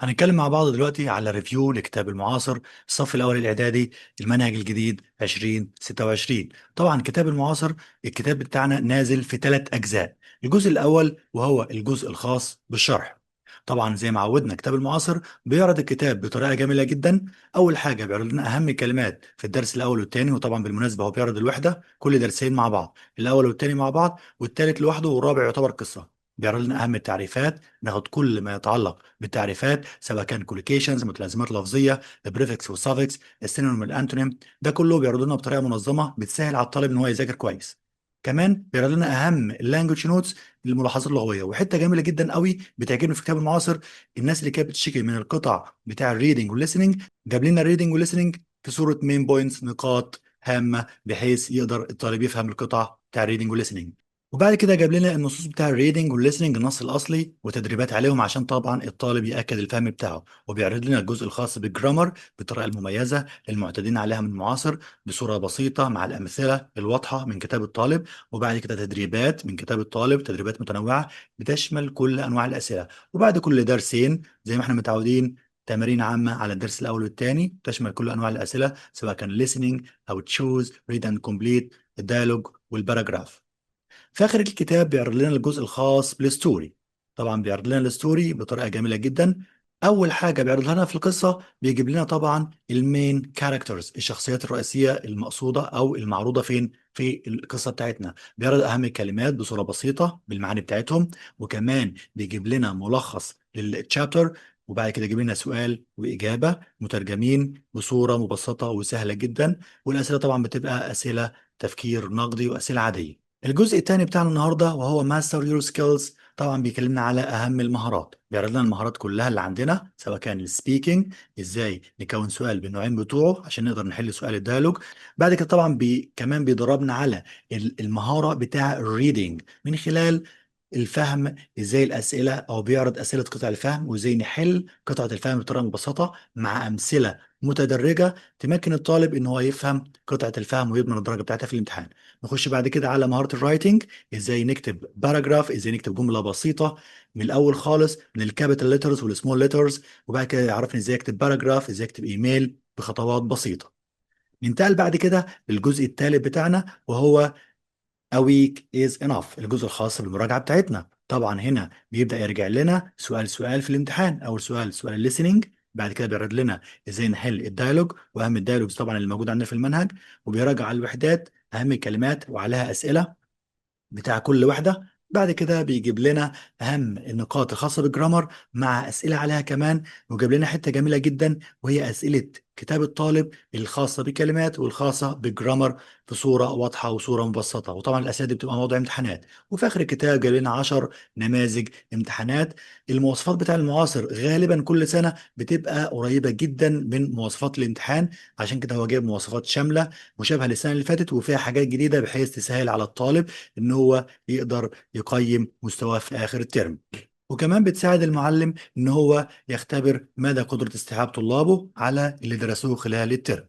هنتكلم مع بعض دلوقتي على ريفيو لكتاب المعاصر الصف الأول الإعدادي المنهج الجديد 2026. طبعا كتاب المعاصر الكتاب بتاعنا نازل في 3 أجزاء. الجزء الأول وهو الجزء الخاص بالشرح. طبعا زي ما عودنا كتاب المعاصر بيعرض الكتاب بطريقة جميلة جدا. أول حاجة بيعرض لنا أهم كلمات في الدرس الأول والثاني، وطبعا بالمناسبة هو بيعرض الوحدة كل درسين مع بعض، الأول والثاني مع بعض والثالث لوحده والرابع يعتبر قصة. بيعرض لنا أهم التعريفات، ناخد كل ما يتعلق بالتعريفات سواء كان كوليكيشنز متلازمات لفظيه، البريفكس والسافكس، السينونيم والانتونيم. ده كله بيعرض لنا بطريقه منظمه بتسهل على الطالب ان هو يذاكر كويس. كمان بيعرض لنا اهم اللانجوج نوتس، الملاحظات اللغويه. وحته جميله جدا قوي بتعجبني في كتاب المعاصر، الناس اللي كانت بتشتكي من القطع بتاع الريدنج والليسننج جاب لنا الريدنج والليسننج في صوره مين بوينتس، نقاط هامه، بحيث يقدر الطالب يفهم القطع بتاع الريدنج والليسننج. وبعد كده جاب لنا النصوص بتاع الريدنج والليسننج النص الاصلي وتدريبات عليهم عشان طبعا الطالب ياكد الفهم بتاعه. وبيعرض لنا الجزء الخاص بالجرامر بالطريقه المميزه المعتادين عليها من المعاصر، بصوره بسيطه مع الامثله الواضحه من كتاب الطالب. وبعد كده تدريبات من كتاب الطالب، تدريبات متنوعه بتشمل كل انواع الاسئله. وبعد كل درسين زي ما احنا متعودين تمارين عامة على الدرس الأول والثاني تشمل كل أنواع الأسئلة سواء كان listening أو choose read and complete، الديالوج والباراجراف. في آخر الكتاب بيعرض لنا الجزء الخاص بالستوري. طبعا بيعرض لنا الستوري بطريقة جميلة جدا. أول حاجة بيعرض لنا في القصة بيجيب لنا طبعا المين كاركترز، الشخصيات الرئيسية المقصودة أو المعروضة فين في القصة بتاعتنا. بيعرض أهم الكلمات بصورة بسيطة بالمعاني بتاعتهم، وكمان بيجيب لنا ملخص للتشابتر. وبعد كده يجيب لنا سؤال وإجابة مترجمين بصورة مبسطة وسهلة جدا. والأسئلة طبعا بتبقى أسئلة تفكير نقدي وأسئلة عادية. الجزء الثاني بتاعنا النهارده وهو ماستر يور سكيلز، طبعا بيكلمنا على اهم المهارات، بيعرض لنا المهارات كلها اللي عندنا سواء كان السبيكنج، ازاي نكون سؤال بالنوعين بتوعه عشان نقدر نحل سؤال الديالوج. بعد كده طبعا كمان بيدربنا على المهاره بتاع الريدنج من خلال الفهم، ازاي الاسئله او بيعرض اسئله قطع الفهم وازاي نحل قطعه الفهم بطريقه مبسطه مع امثله متدرجه تمكن الطالب ان هو يفهم قطعه الفهم ويضمن الدرجه بتاعتها في الامتحان. نخش بعد كده على مهارة الرايتنج، ازاي نكتب باراجراف، ازاي نكتب جملة بسيطة من الاول خالص من الكابيتال ليترز والسمول ليترز. وبعد كده يعرفني ازاي اكتب باراجراف، ازاي اكتب ايميل بخطوات بسيطة. ننتقل بعد كده للجزء الثالث بتاعنا وهو A week is enough، الجزء الخاص بالمراجعة بتاعتنا. طبعا هنا بيبدأ يرجع لنا سؤال سؤال في الامتحان. أول سؤال سؤال الليسننج، بعد كده بيعرض لنا ازاي نحل الديالوج وأهم الديالوجز طبعا اللي موجود عندنا في المنهج، وبيراجع على الوحدات أهم الكلمات وعليها أسئلة بتاع كل واحدة. بعد كده بيجيب لنا أهم النقاط الخاصة بالجرامر مع أسئلة عليها كمان. وجاب لنا حتة جميلة جدا وهي أسئلة كتاب الطالب الخاصة بالكلمات والخاصة بالجرامر في صورة واضحة وصورة مبسطة. وطبعا الأسئلة دي بتبقى موضوع امتحانات. وفي آخر الكتاب جاب لنا 10 نماذج امتحانات. المواصفات بتاع المعاصر غالبا كل سنة بتبقى قريبة جدا من مواصفات الامتحان، عشان كده هو جايب مواصفات شاملة مشابهة للسنة اللي فاتت وفيها حاجات جديدة بحيث تسهل على الطالب ان هو يقدر يقيم مستواه في اخر الترم. وكمان بتساعد المعلم ان هو يختبر مدى قدرة استيعاب طلابه على اللي درسوه خلال الترم.